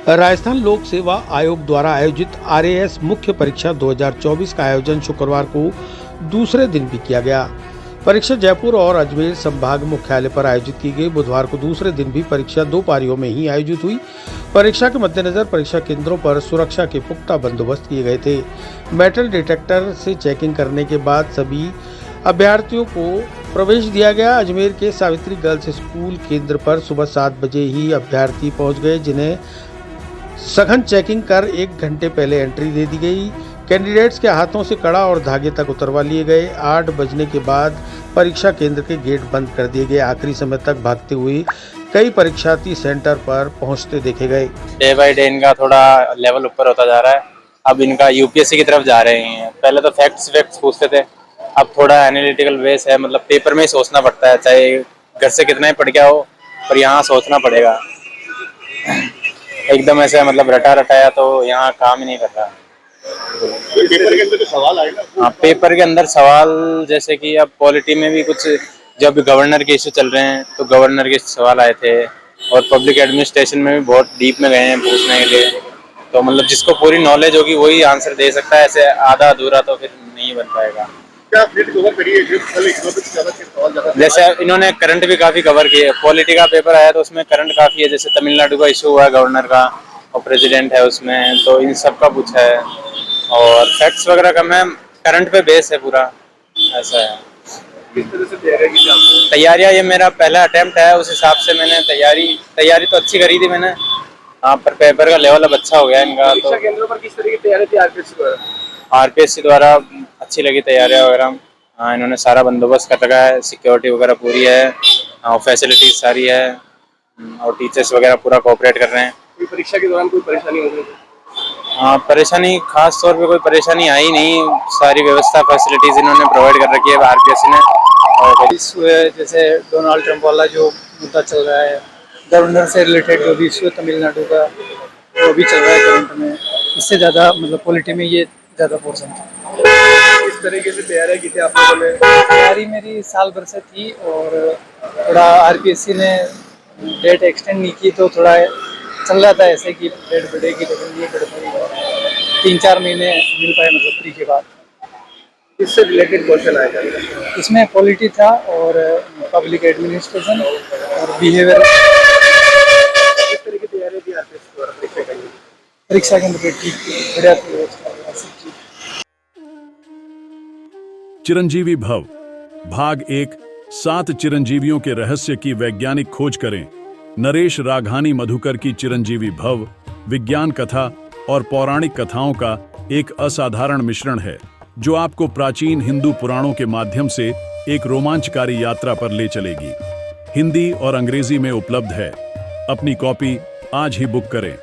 राजस्थान लोक सेवा आयोग द्वारा आयोजित आरएएस मुख्य परीक्षा 2024 का आयोजन शुक्रवार को दूसरे दिन भी किया गया। परीक्षा जयपुर और अजमेर संभाग मुख्यालय पर आयोजित की गई। बुधवार को दूसरे दिन भी परीक्षा 2 पारियों में ही आयोजित हुई। परीक्षा के मद्देनजर परीक्षा केंद्रों पर सुरक्षा के पुख्ता बंदोबस्त किए गए थे। मेटल डिटेक्टर से चेकिंग करने के बाद सभी अभ्यर्थियों को प्रवेश दिया गया। अजमेर के सावित्री गर्ल्स स्कूल केंद्र पर सुबह 7 बजे ही अभ्यर्थी पहुंच गए, जिन्हें सघन चेकिंग कर 1 घंटे पहले एंट्री दे दी गई। कैंडिडेट्स के हाथों से कड़ा और धागे तक उतरवा लिए गए। 8 बजने के बाद परीक्षा केंद्र के गेट बंद कर दिए गए। आखिरी समय तक भागते हुए कई परीक्षार्थी सेंटर पर पहुंचते देखे गए। डे बाय डे इनका थोड़ा लेवल ऊपर होता जा रहा है। अब इनका यूपीएससी की तरफ जा रहे हैं। पहले तो फैक्ट्स पूछते थे, अब थोड़ा एनालिटिकल बेस है, मतलब पेपर में ही सोचना पड़ता है, चाहे घर से कितना ही पढ़ गया हो, पर यहाँ सोचना पड़ेगा। एकदम ऐसे मतलब रटा रटाया तो यहाँ काम ही नहीं कर रहा। पेपर के अंदर तो सवाल आएगा। हाँ, पेपर के अंदर सवाल जैसे कि अब पॉलिटी में भी कुछ, जब गवर्नर के इशू चल रहे हैं तो गवर्नर के सवाल आए थे, और पब्लिक एडमिनिस्ट्रेशन में भी बहुत डीप में गए हैं पूछने के लिए। तो मतलब जिसको पूरी नॉलेज होगी वही आंसर दे सकता है, ऐसे आधा अधूरा तो फिर नहीं बन पाएगा। क्या फील्ड कवर करिए ज्यादा जैसे इन्होंने करंट भी काफी कवर किए। पॉलिटी का पेपर आया तो उसमें करंट काफी है, जैसे तमिलनाडु का इशू हुआ है गवर्नर का, और प्रेसिडेंट है उसमें, तो इन सब का पूछा है। और फैक्ट्स वगैरह का मैम करंट पे बेस है पूरा, ऐसा है। किस तरह से तैयारी की आपने? तैयारियां, ये मेरा पहला अटेम्प्ट है, उस हिसाब से मैंने तैयारी तो अच्छी करी थी मैंने। हाँ, पर पेपर का लेवल अब अच्छा हो गया इनका। तो परीक्षा केंद्रों पर किस तरह की तैयारी थी आरपीएससी द्वारा अच्छी लगी तैयारियां वगैरह। हाँ, इन्होंने सारा बंदोबस्त कर रखा है, सिक्योरिटी वगैरह पूरी है, और फैसिलिटीज सारी है, और टीचर्स वगैरह पूरा कोऑपरेट कर रहे हैं। कोई परीक्षा के दौरान कोई परेशानी हो रही? हाँ, परेशानी खास तौर पे कोई परेशानी आई नहीं। सारी व्यवस्था फैसिलिटीज इन्होंने प्रोवाइड कर रखी है आरपीएससी ने। और इशू है जैसे डोनाल्ड ट्रंप वाला जो मुद्दा चल रहा है, गवर्नर से रिलेटेड जो भी इशू है तमिलनाडु का, वो भी चल रहा है करंट में। इससे ज़्यादा मतलब पॉलिटी में ये ज़्यादा पोर्सन था। किस तरीके से तैयारी की थी आप लोगों ने? तैयारी मेरी साल भर से थी, और थोड़ा आरपीएससी ने डेट एक्सटेंड नहीं की तो थोड़ा चल रहा था ऐसे कि डेट बढ़ेगी, लेकिन ये गड़बड़ी 3-4 महीने मिल पाए मतलब फ्री के बाद। इससे रिलेटेड क्वेश्चन आएगा? इसमें पॉलिटी था और पब्लिक एडमिनिस्ट्रेशन और बिहेवियर। किस तरह की तैयारी थी आरपीएससी द्वारा परीक्षा के लिए? परीक्षा के अंदर ठीक बढ़िया व्यवस्था। चिरंजीवी भव भाग 1 7 चिरंजीवियों के रहस्य की वैज्ञानिक खोज करें। नरेश राघानी मधुकर की चिरंजीवी भव विज्ञान कथा और पौराणिक कथाओं का एक असाधारण मिश्रण है, जो आपको प्राचीन हिंदू पुराणों के माध्यम से एक रोमांचकारी यात्रा पर ले चलेगी। हिंदी और अंग्रेजी में उपलब्ध है। अपनी कॉपी आज ही बुक करें।